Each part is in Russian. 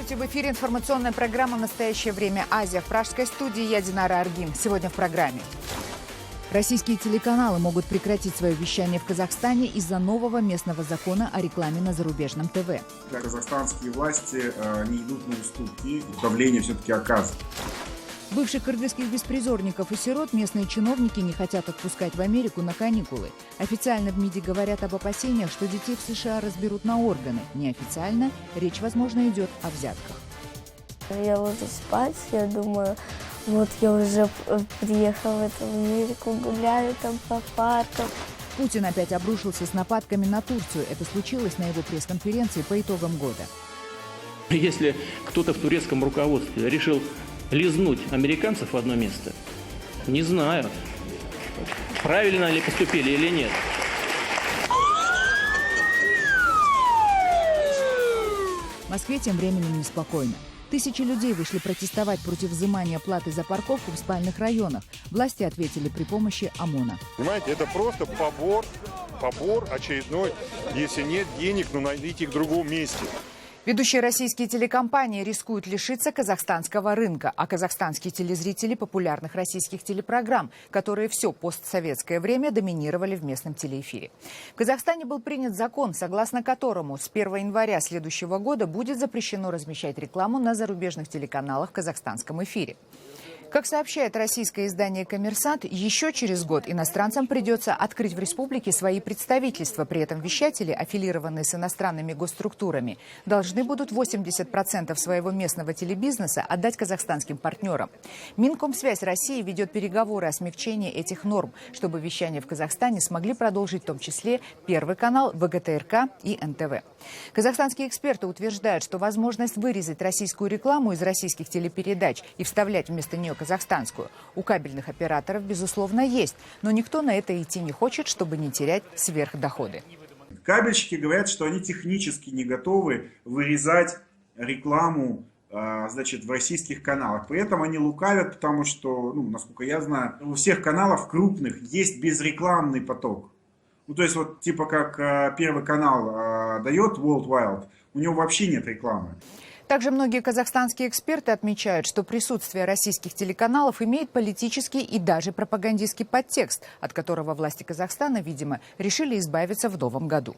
Здравствуйте! В эфире информационная программа «Настоящее время. Азия». В пражской студии я Динара Аргин. Сегодня в программе. Российские телеканалы могут прекратить свое вещание в Казахстане из-за нового местного закона о рекламе на зарубежном ТВ. Казахстанские власти не идут на уступки, давление все-таки оказывают. Бывших кыргызских беспризорников и сирот местные чиновники не хотят отпускать в Америку на каникулы. Официально в МИДе говорят об опасениях, что детей в США разберут на органы. Неофициально речь, возможно, идет о взятках. Я ложусь спать, я думаю, вот я уже приехала в Америку, гуляю там по паркам. Путин опять обрушился с нападками на Турцию. Это случилось на его пресс-конференции по итогам года. Если кто-то в турецком руководстве решил лизнуть американцев в одно место, не знаю, правильно ли поступили или нет. В Москве тем временем неспокойно. Тысячи людей вышли протестовать против взимания платы за парковку в спальных районах. Власти ответили при помощи ОМОНа. Понимаете, это просто побор очередной. Если нет денег, ну найдите их в другом месте. Ведущие российские телекомпании рискуют лишиться казахстанского рынка, а казахстанские телезрители – популярных российских телепрограмм, которые все постсоветское время доминировали в местном телеэфире. В Казахстане был принят закон, согласно которому с 1 января следующего года будет запрещено размещать рекламу на зарубежных телеканалах в казахстанском эфире. Как сообщает российское издание «Коммерсант», еще через год иностранцам придется открыть в республике свои представительства. При этом вещатели, аффилированные с иностранными госструктурами, должны будут 80% своего местного телебизнеса отдать казахстанским партнерам. Минкомсвязь России ведет переговоры о смягчении этих норм, чтобы вещание в Казахстане смогли продолжить в том числе Первый канал, ВГТРК и НТВ. Казахстанские эксперты утверждают, что возможность вырезать российскую рекламу из российских телепередач и вставлять вместо нее казахстанскую у кабельных операторов, безусловно, есть. Но никто на это идти не хочет, чтобы не терять сверхдоходы. Кабельщики говорят, что они технически не готовы вырезать рекламу в российских каналах. При этом они лукавят, потому что, насколько я знаю, у всех каналов крупных есть безрекламный поток. То есть вот типа как Первый канал дает World Wild, у него вообще нет рекламы. Также многие казахстанские эксперты отмечают, что присутствие российских телеканалов имеет политический и даже пропагандистский подтекст, от которого власти Казахстана, видимо, решили избавиться в новом году.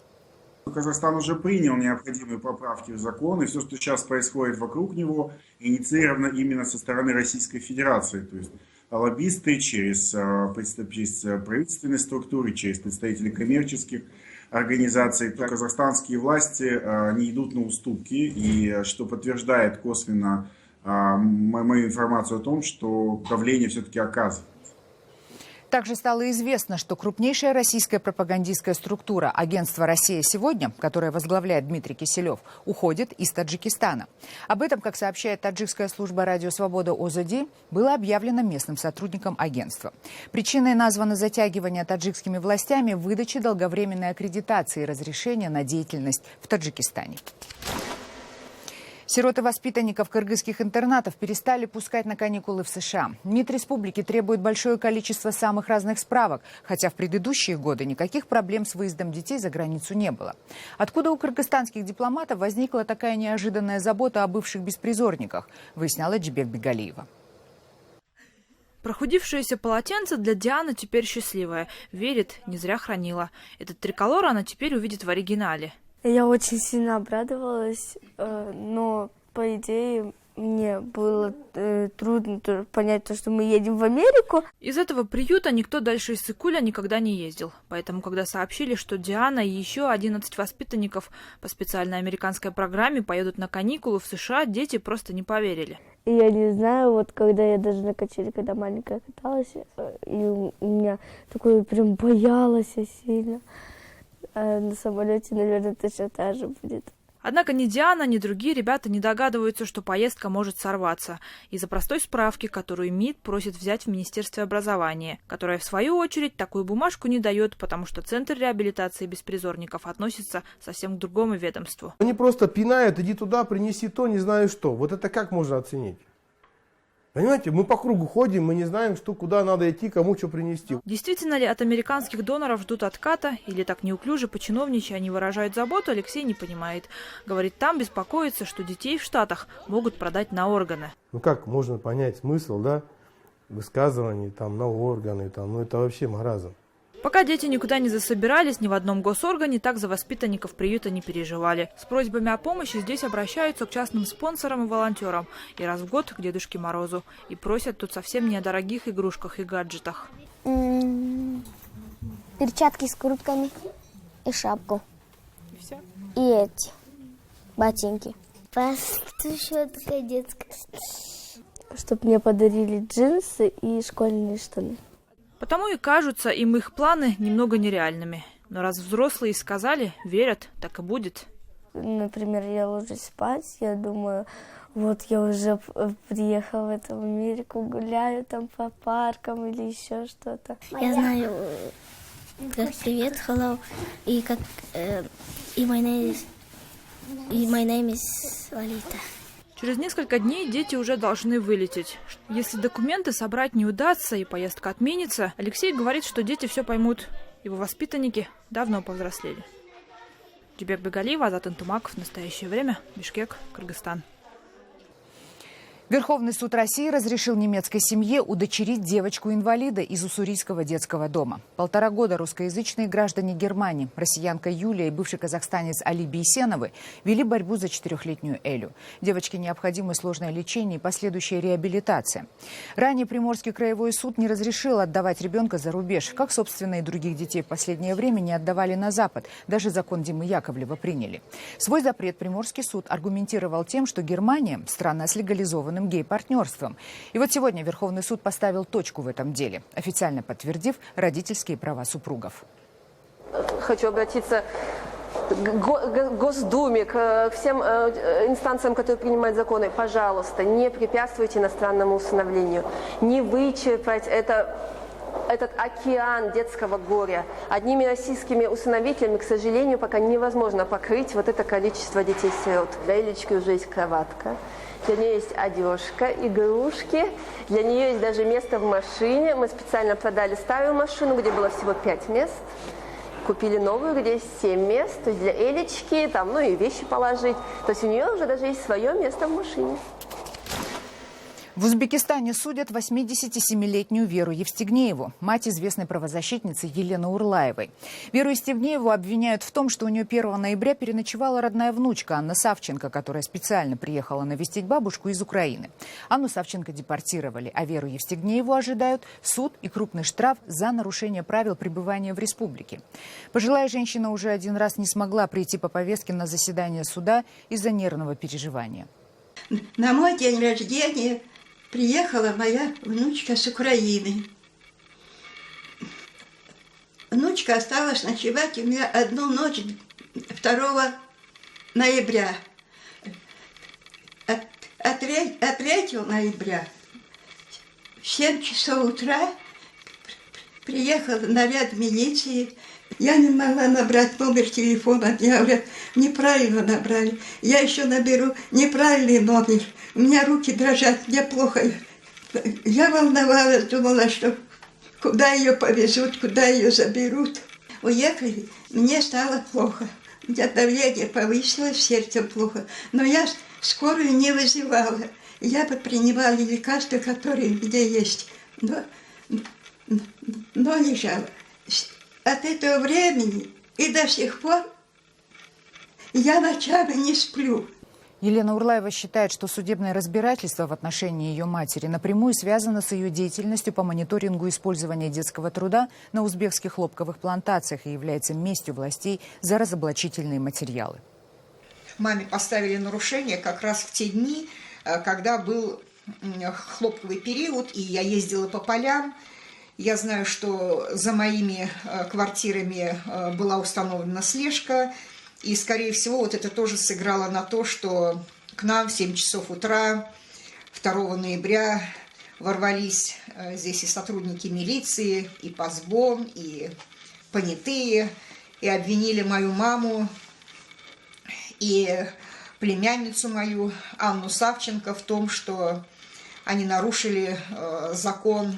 Казахстан уже принял необходимые поправки в закон, и все, что сейчас происходит вокруг него, инициировано именно со стороны Российской Федерации. То есть лоббисты через правительственные структуры, через представителей коммерческих организаций. Казахстанские власти не идут на уступки, и что подтверждает косвенно мою информацию о том, что давление все-таки оказывается. Также стало известно, что крупнейшая российская пропагандистская структура агентство «Россия сегодня», которое возглавляет Дмитрий Киселев, уходит из Таджикистана. Об этом, как сообщает таджикская служба «Радио Свобода» ОЗД, было объявлено местным сотрудникам агентства. Причиной названо затягивание таджикскими властями выдачи долговременной аккредитации и разрешения на деятельность в Таджикистане. Сироты воспитанников кыргызских интернатов перестали пускать на каникулы в США. МИД республики требует большое количество самых разных справок, хотя в предыдущие годы никаких проблем с выездом детей за границу не было. Откуда у кыргызстанских дипломатов возникла такая неожиданная забота о бывших беспризорниках, выясняла Джибек Бегалиева. Прохудившееся полотенце для Дианы теперь счастливое. Верит, не зря хранила. Этот триколор она теперь увидит в оригинале. Я очень сильно обрадовалась, но, по идее, мне было трудно понять то, что мы едем в Америку. Из этого приюта никто дальше Иссык-Куля никогда не ездил. Поэтому, когда сообщили, что Диана и еще 11 воспитанников по специальной американской программе поедут на каникулы в США, дети просто не поверили. И я не знаю, вот когда я даже на качели, когда маленькая каталась, и у меня такое прям боялась я сильно. А на самолете, наверное, точно так же будет. Однако ни Диана, ни другие ребята не догадываются, что поездка может сорваться из-за простой справки, которую МИД просит взять в Министерстве образования, которое, в свою очередь, такую бумажку не дает, потому что Центр реабилитации беспризорников относится совсем к другому ведомству. Они просто пинают: иди туда, принеси то, не знаю что. Вот это как можно оценить? Понимаете, мы по кругу ходим, мы не знаем, что, куда надо идти, кому что принести. Действительно ли от американских доноров ждут отката, или так неуклюже по-чиновничьи они выражают заботу, Алексей не понимает. Говорит, там беспокоится, что детей в Штатах могут продать на органы. Ну как можно понять смысл, да, высказываний там на органы, там, ну это вообще маразм. Пока дети никуда не засобирались, ни в одном госоргане так за воспитанников приюта не переживали. С просьбами о помощи здесь обращаются к частным спонсорам и волонтерам. И раз в год к Дедушке Морозу. И просят тут совсем не о дорогих игрушках и гаджетах. Перчатки с куртками и шапку. И все? И эти ботинки. Пастушка детская. Чтоб мне подарили джинсы и школьные штаны. Потому и кажутся им их планы немного нереальными. Но раз взрослые сказали, верят, так и будет. Например, я ложусь спать, я думаю, вот я уже приехала в эту Америку, гуляю там по паркам или еще что-то. Я знаю, как привет, hello, и как и my name is Лолита. Через несколько дней дети уже должны вылететь. Если документы собрать не удастся и поездка отменится, Алексей говорит, что дети все поймут. Его воспитанники давно повзрослели. Джибек Бегалиева, Азат Антумаков. В настоящее время. Бишкек, Кыргызстан. Верховный суд России разрешил немецкой семье удочерить девочку-инвалида из уссурийского детского дома. 1,5 года русскоязычные граждане Германии, россиянка Юлия и бывший казахстанец Али Бейсеновы, вели борьбу за 4-летнюю Элю. Девочке необходимо сложное лечение и последующая реабилитация. Ранее Приморский краевой суд не разрешил отдавать ребенка за рубеж, как, собственно, и других детей в последнее время не отдавали на Запад. Даже закон Димы Яковлева приняли. Свой запрет Приморский суд аргументировал тем, что Германия – страна с легализованным гей-партнерством. И вот сегодня Верховный суд поставил точку в этом деле, официально подтвердив родительские права супругов. Хочу обратиться к Госдуме, к всем инстанциям, которые принимают законы. Пожалуйста, не препятствуйте иностранному усыновлению. Не вычерпать этот океан детского горя. Одними российскими усыновителями, к сожалению, пока невозможно покрыть вот это количество детей-сирот. Для Элечки уже есть кроватка. Для нее есть одежка, игрушки. Для нее есть даже место в машине. Мы специально продали старую машину, где было всего 5 мест. Купили новую, где есть 7 мест. То есть для Элечки, там, ну и вещи положить. То есть у нее уже даже есть свое место в машине. В Узбекистане судят 87-летнюю Веру Евстигнееву, мать известной правозащитницы Елены Урлаевой. Веру Евстигнееву обвиняют в том, что у нее 1 ноября переночевала родная внучка Анна Савченко, которая специально приехала навестить бабушку из Украины. Анну Савченко депортировали, а Веру Евстигнееву ожидают суд и крупный штраф за нарушение правил пребывания в республике. Пожилая женщина уже 1 раз не смогла прийти по повестке на заседание суда из-за нервного переживания. На мой день рождения приехала моя внучка с Украины. Внучка осталась ночевать у меня 1 ночь 2 ноября. А 3 ноября в 7 часов утра приехал наряд милиции. Я не могла набрать номер телефона. Я говорю, неправильно набрали. Я еще наберу неправильный номер. У меня руки дрожат, мне плохо. Я волновалась, думала, что куда ее повезут, куда ее заберут. Уехали, мне стало плохо. У меня давление повысилось, сердце плохо. Но я скорую не вызывала. Я принимала лекарства, которые у меня есть. Но лежала. От этого времени и до сих пор я ночами не сплю. Елена Урлаева считает, что судебное разбирательство в отношении ее матери напрямую связано с ее деятельностью по мониторингу использования детского труда на узбекских хлопковых плантациях и является местью властей за разоблачительные материалы. Маме поставили нарушение как раз в те дни, когда был хлопковый период, и я ездила по полям. Я знаю, что за моими квартирами была установлена слежка, и, скорее всего, вот это тоже сыграло на то, что к нам в 7 часов утра 2 ноября ворвались здесь и сотрудники милиции, и ПАСБО, и понятые, и обвинили мою маму и племянницу мою Анну Савченко в том, что они нарушили закон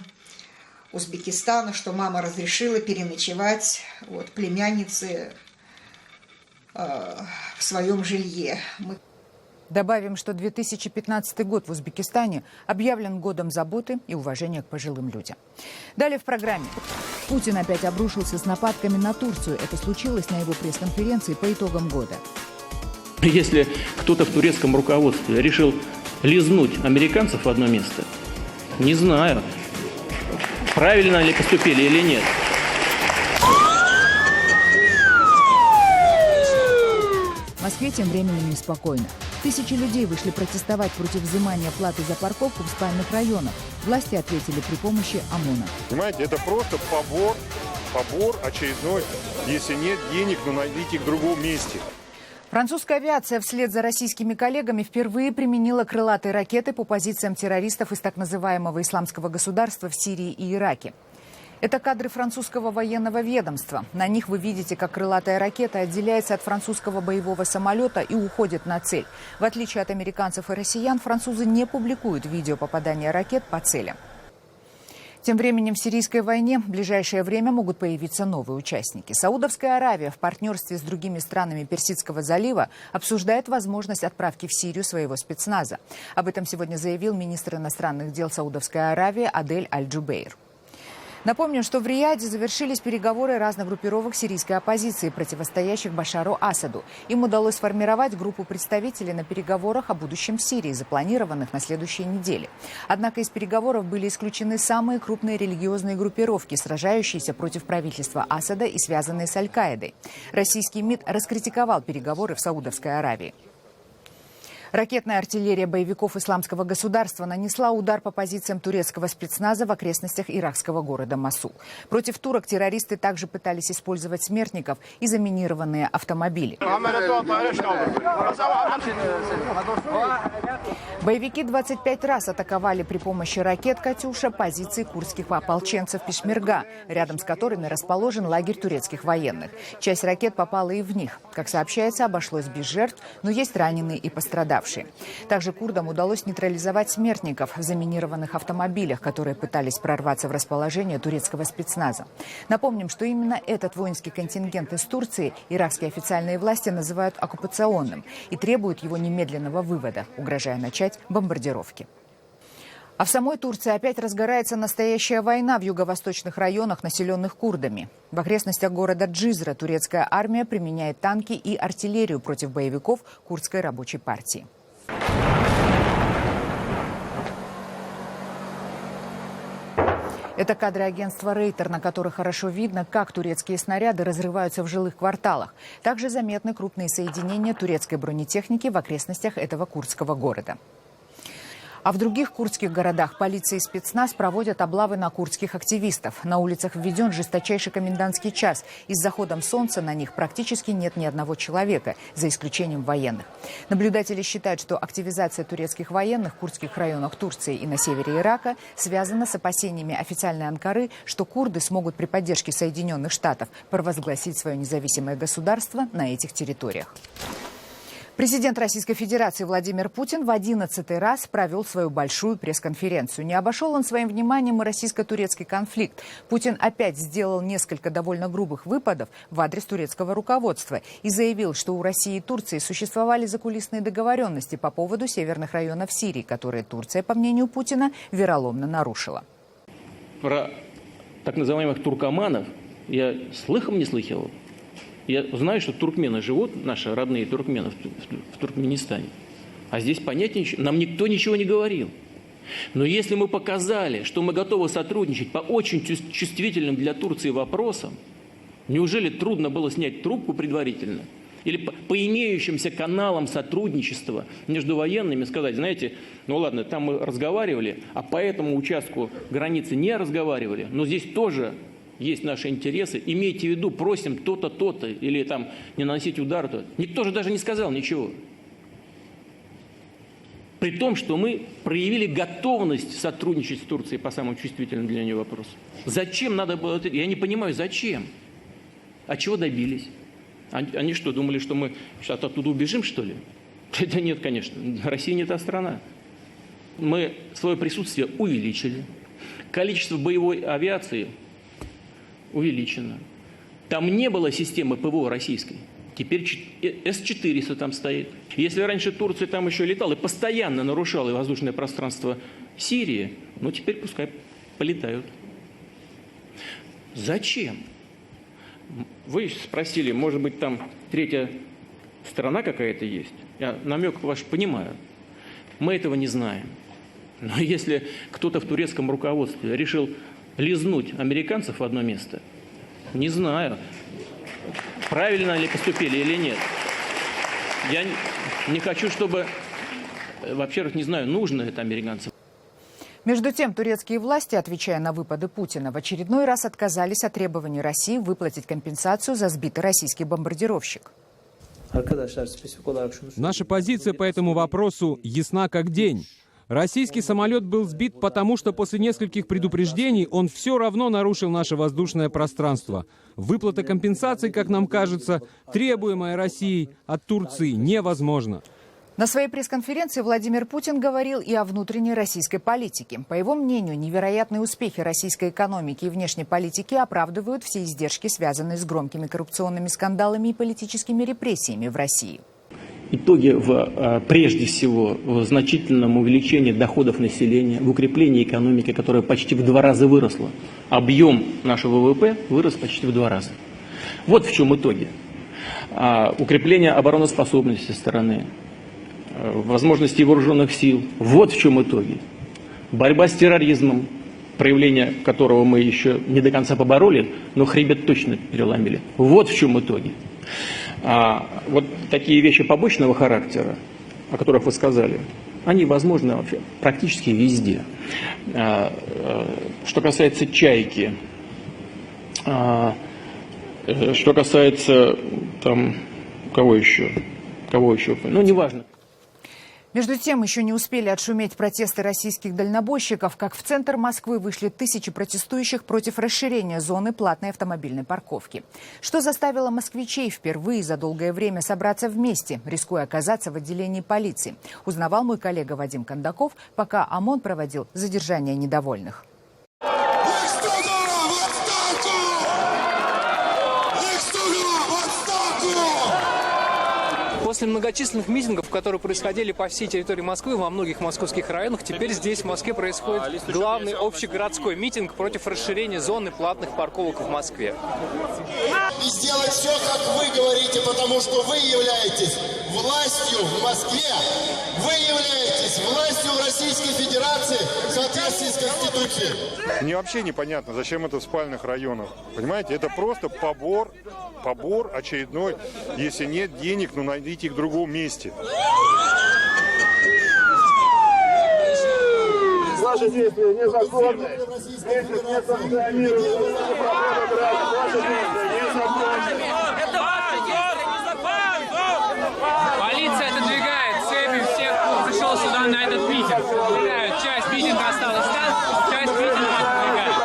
Узбекистана, что мама разрешила переночевать племяннице в своем жилье. Добавим, что 2015 год в Узбекистане объявлен годом заботы и уважения к пожилым людям. Далее в программе. Путин опять обрушился с нападками на Турцию. Это случилось на его пресс-конференции по итогам года. Если кто-то в турецком руководстве решил лизнуть американцев в одно место, не знаю, правильно ли поступили или нет. В Москве тем временем неспокойно. Тысячи людей вышли протестовать против взимания платы за парковку в спальных районах. Власти ответили при помощи ОМОНа. Понимаете, это просто побор очередной. Если нет денег, найдите их в другом месте. Французская авиация вслед за российскими коллегами впервые применила крылатые ракеты по позициям террористов из так называемого исламского государства в Сирии и Ираке. Это кадры французского военного ведомства. На них вы видите, как крылатая ракета отделяется от французского боевого самолета и уходит на цель. В отличие от американцев и россиян, французы не публикуют видео попадания ракет по целям. Тем временем в сирийской войне в ближайшее время могут появиться новые участники. Саудовская Аравия в партнерстве с другими странами Персидского залива обсуждает возможность отправки в Сирию своего спецназа. Об этом сегодня заявил министр иностранных дел Саудовской Аравии Адель Аль-Джубейр. Напомню, что в Рияде завершились переговоры разных группировок сирийской оппозиции, противостоящих Башару Асаду. Им удалось сформировать группу представителей на переговорах о будущем Сирии, запланированных на следующей неделе. Однако из переговоров были исключены самые крупные религиозные группировки, сражающиеся против правительства Асада и связанные с Аль-Каидой. Российский МИД раскритиковал переговоры в Саудовской Аравии. Ракетная артиллерия боевиков Исламского государства нанесла удар по позициям турецкого спецназа в окрестностях иракского города Мосул. Против турок террористы также пытались использовать смертников и заминированные автомобили. Боевики 25 раз атаковали при помощи ракет «Катюша» позиции курдских ополченцев Пешмерга, рядом с которыми расположен лагерь турецких военных. Часть ракет попала и в них. Как сообщается, обошлось без жертв, но есть раненые и пострадавшие. Также курдам удалось нейтрализовать смертников в заминированных автомобилях, которые пытались прорваться в расположение турецкого спецназа. Напомним, что именно этот воинский контингент из Турции иракские официальные власти называют оккупационным и требуют его немедленного вывода, угрожая начать бомбардировки. А в самой Турции опять разгорается настоящая война в юго-восточных районах, населенных курдами. В окрестностях города Джизра турецкая армия применяет танки и артиллерию против боевиков курдской рабочей партии. Это кадры агентства «Рейтер», на которых хорошо видно, как турецкие снаряды разрываются в жилых кварталах. Также заметны крупные соединения турецкой бронетехники в окрестностях этого курдского города. А в других курдских городах полиция и спецназ проводят облавы на курдских активистов. На улицах введен жесточайший комендантский час, и с заходом солнца на них практически нет ни одного человека, за исключением военных. Наблюдатели считают, что активизация турецких военных в курдских районах Турции и на севере Ирака связана с опасениями официальной Анкары, что курды смогут при поддержке Соединенных Штатов провозгласить свое независимое государство на этих территориях. Президент Российской Федерации Владимир Путин в 11-й раз провел свою большую пресс-конференцию. Не обошел он своим вниманием и российско-турецкий конфликт. Путин опять сделал несколько довольно грубых выпадов в адрес турецкого руководства и заявил, что у России и Турции существовали закулисные договоренности по поводу северных районов Сирии, которые Турция, по мнению Путина, вероломно нарушила. Про так называемых туркоманов я слыхом не слыхивал. Я знаю, что туркмены живут, наши родные туркмены в Туркменистане. А здесь понять ничего, нам никто ничего не говорил. Но если мы показали, что мы готовы сотрудничать по очень чувствительным для Турции вопросам, неужели трудно было снять трубку предварительно? Или по имеющимся каналам сотрудничества между военными сказать, знаете, ну ладно, там мы разговаривали, а по этому участку границы не разговаривали, но здесь тоже есть наши интересы, имейте в виду, просим то-то, то-то, или там не наносить удар, то. Никто же даже не сказал ничего. При том, что мы проявили готовность сотрудничать с Турцией по самым чувствительным для нее вопросам. Зачем надо было это? Я не понимаю, зачем? А чего добились? Они что, думали, что мы оттуда убежим, что ли? Да нет, конечно. Россия не та страна. Мы свое присутствие увеличили. Количество боевой авиации увеличено. Там не было системы ПВО российской. Теперь С-400 там стоит. Если раньше Турция там еще летала и постоянно нарушала воздушное пространство Сирии, ну теперь пускай полетают. Зачем? Вы спросили, может быть, там третья страна какая-то есть? Я намек ваш понимаю. Мы этого не знаем. Но если кто-то в турецком руководстве решил лизнуть американцев в одно место, не знаю, правильно ли поступили или нет. Я не хочу, чтобы, во-первых, не знаю, нужно это американцам. Между тем, турецкие власти, отвечая на выпады Путина, в очередной раз отказались от требований России выплатить компенсацию за сбитый российский бомбардировщик. Наша позиция по этому вопросу ясна как день. Российский самолет был сбит, потому что после нескольких предупреждений он все равно нарушил наше воздушное пространство. Выплата компенсаций, как нам кажется, требуемая Россией от Турции, невозможна. На своей пресс-конференции Владимир Путин говорил и о внутренней российской политике. По его мнению, невероятные успехи российской экономики и внешней политики оправдывают все издержки, связанные с громкими коррупционными скандалами и политическими репрессиями в России. Итоги прежде всего в значительном увеличении доходов населения, в укреплении экономики, которая почти в 2 раза выросла. Объем нашего ВВП вырос почти в 2 раза. Вот в чем итоги. Укрепление обороноспособности страны, возможностей вооруженных сил. Вот в чем итоги. Борьба с терроризмом, проявление которого мы еще не до конца побороли, но хребет точно переломили. Вот в чем итоги. Вот такие вещи побочного характера, о которых вы сказали, они возможны вообще практически везде. Что касается «Чайки», что касается там, кого еще, ну, неважно. Между тем, еще не успели отшуметь протесты российских дальнобойщиков, как в центр Москвы вышли тысячи протестующих против расширения зоны платной автомобильной парковки. Что заставило москвичей впервые за долгое время собраться вместе, рискуя оказаться в отделении полиции, узнавал мой коллега Вадим Кондаков, пока ОМОН проводил задержание недовольных. После многочисленных митингов, которые происходили по всей территории Москвы, во многих московских районах, теперь здесь, в Москве, происходит главный общегородской митинг против расширения зоны платных парковок в Москве. И сделать все, как вы говорите, потому что вы являетесь властью в Москве, вы являетесь властью в Российской Федерации в соответствии с Конституцией. Мне вообще непонятно, зачем это в спальных районах. Понимаете, это просто побор очередной. Если нет денег, ну найдите их в другом месте. Ваши действия незаконны. Месяц не санкционируют. Ваши действия незаконны. Это ваши действия незаконны. Полиция отодвигает цепи всех, кто пришел сюда на этот митинг. Часть митинга осталась там, часть митинга отодвигает.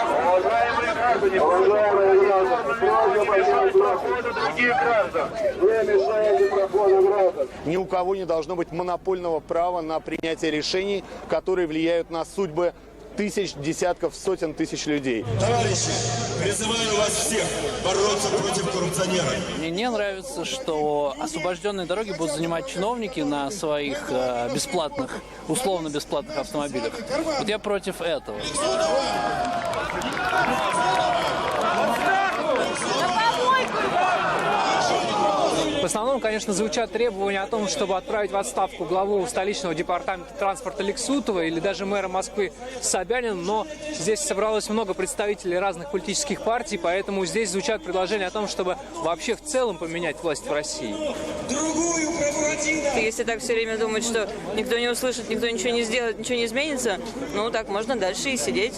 Уважаемые граждане, строго поддерживайте проходу других граждан. Вы мешаете проходу граждан. Ни у кого не должно быть монопольного права на принятие решений, которые влияют на судьбы тысяч, десятков, сотен тысяч людей. Товарищи, призываю вас всех бороться против коррупционеров. Мне не нравится, что освобожденные дороги будут занимать чиновники на своих бесплатных, условно бесплатных автомобилях. Вот я против этого. В основном, конечно, звучат требования о том, чтобы отправить в отставку главу столичного департамента транспорта Лексутова или даже мэра Москвы Собянина, но здесь собралось много представителей разных политических партий, поэтому здесь звучат предложения о том, чтобы вообще в целом поменять власть в России. Если так все время думать, что никто не услышит, никто ничего не сделает, ничего не изменится, ну так можно дальше и сидеть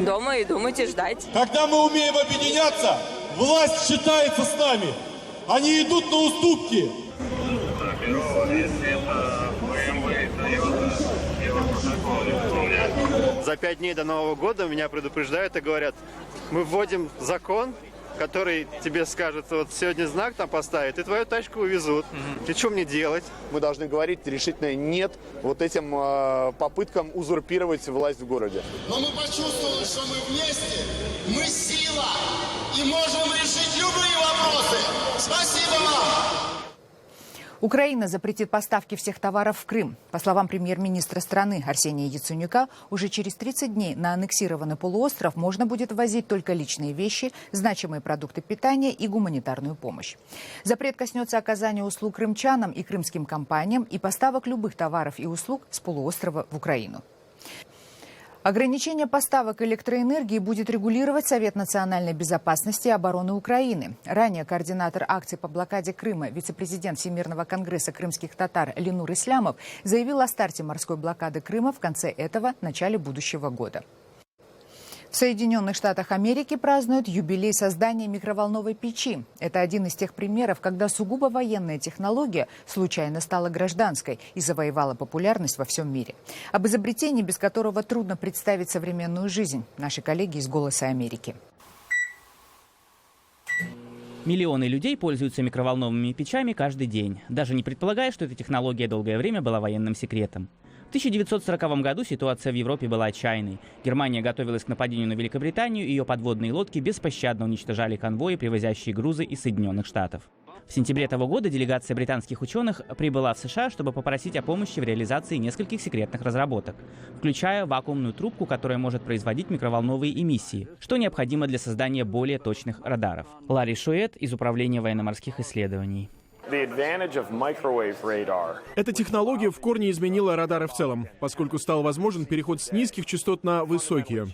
дома и думать и ждать. Когда мы умеем объединяться, власть считается с нами. Они идут на уступки. За 5 дней до Нового года меня предупреждают и говорят, мы вводим закон, который тебе скажет, вот сегодня знак там поставят, и твою тачку увезут. И что мне делать? Мы должны говорить решительно «нет» вот этим попыткам узурпировать власть в городе. Но мы почувствовали, что мы вместе, мы сила, и можем решить любые вопросы. Спасибо вам! Украина запретит поставки всех товаров в Крым. По словам премьер-министра страны Арсения Яценюка, уже через 30 дней на аннексированный полуостров можно будет ввозить только личные вещи, значимые продукты питания и гуманитарную помощь. Запрет коснется оказания услуг крымчанам и крымским компаниям и поставок любых товаров и услуг с полуострова в Украину. Ограничение поставок электроэнергии будет регулировать Совет национальной безопасности и обороны Украины. Ранее координатор акций по блокаде Крыма, вице-президент Всемирного конгресса крымских татар Ленур Ислямов заявил о старте морской блокады Крыма в конце этого, начале будущего года. В Соединенных Штатах Америки празднуют юбилей создания микроволновой печи. Это один из тех примеров, когда сугубо военная технология случайно стала гражданской и завоевала популярность во всем мире. Об изобретении, без которого трудно представить современную жизнь, наши коллеги из «Голоса Америки». Миллионы людей пользуются микроволновыми печами каждый день, даже не предполагая, что эта технология долгое время была военным секретом. В 1940 году ситуация в Европе была отчаянной. Германия готовилась к нападению на Великобританию, и ее подводные лодки беспощадно уничтожали конвои, привозящие грузы из Соединенных Штатов. В сентябре того года делегация британских ученых прибыла в США, чтобы попросить о помощи в реализации нескольких секретных разработок, включая вакуумную трубку, которая может производить микроволновые эмиссии, что необходимо для создания более точных радаров. Ларри Шуэт из Управления военно-морских исследований. Эта технология в корне изменила радары в целом, поскольку стал возможен переход с низких частот на высокие.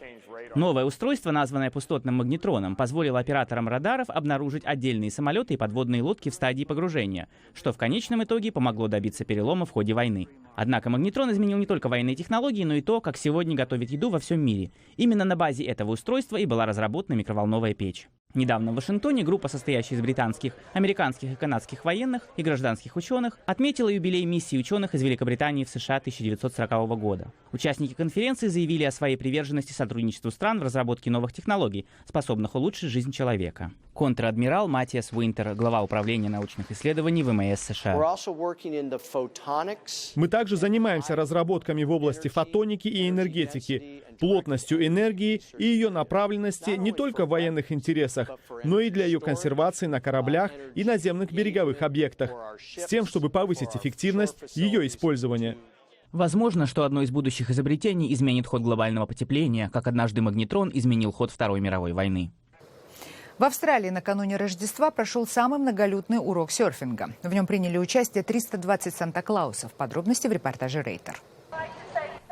Новое устройство, названное пустотным магнетроном, позволило операторам радаров обнаружить отдельные самолеты и подводные лодки в стадии погружения, что в конечном итоге помогло добиться перелома в ходе войны. Однако магнетрон изменил не только военные технологии, но и то, как сегодня готовят еду во всем мире. Именно на базе этого устройства и была разработана микроволновая печь. Недавно в Вашингтоне группа, состоящая из британских, американских и канадских военных и гражданских ученых, отметила юбилей миссии ученых из Великобритании в США 1940 года. Участники конференции заявили о своей приверженности сотрудничеству стран в разработке новых технологий, способных улучшить жизнь человека. Контр-адмирал Матиас Уинтер, глава управления научных исследований ВМС США. Мы также занимаемся разработками в области фотоники и энергетики, плотностью энергии и ее направленности не только в военных интересах, но и для ее консервации на кораблях и наземных береговых объектах, с тем, чтобы повысить эффективность ее использования. Возможно, что одно из будущих изобретений изменит ход глобального потепления, как однажды магнетрон изменил ход Второй мировой войны. В Австралии накануне Рождества прошел самый многолюдный урок серфинга. В нем приняли участие 320 Санта-Клаусов. Подробности в репортаже Рейтер.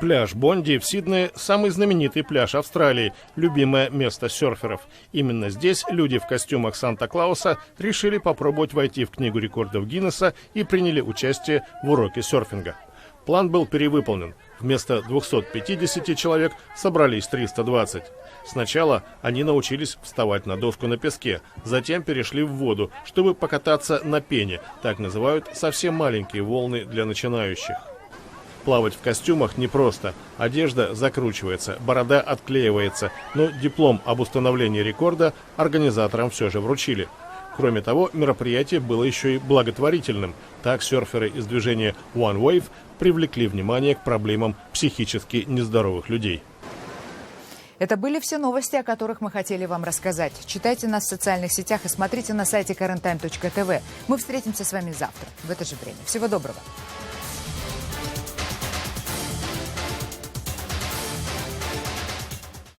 Пляж Бонди в Сиднее – самый знаменитый пляж Австралии, любимое место серферов. Именно здесь люди в костюмах Санта-Клауса решили попробовать войти в Книгу рекордов Гиннесса и приняли участие в уроке серфинга. План был перевыполнен. Вместо 250 человек собрались 320. Сначала они научились вставать на доску на песке, затем перешли в воду, чтобы покататься на пене, так называют совсем маленькие волны для начинающих. Плавать в костюмах непросто. Одежда закручивается, борода отклеивается, но диплом об установлении рекорда организаторам все же вручили. Кроме того, мероприятие было еще и благотворительным. Так серферы из движения One Wave привлекли внимание к проблемам психически нездоровых людей. Это были все новости, о которых мы хотели вам рассказать. Читайте нас в социальных сетях и смотрите на сайте KarenTime.tv. Мы встретимся с вами завтра в это же время. Всего доброго.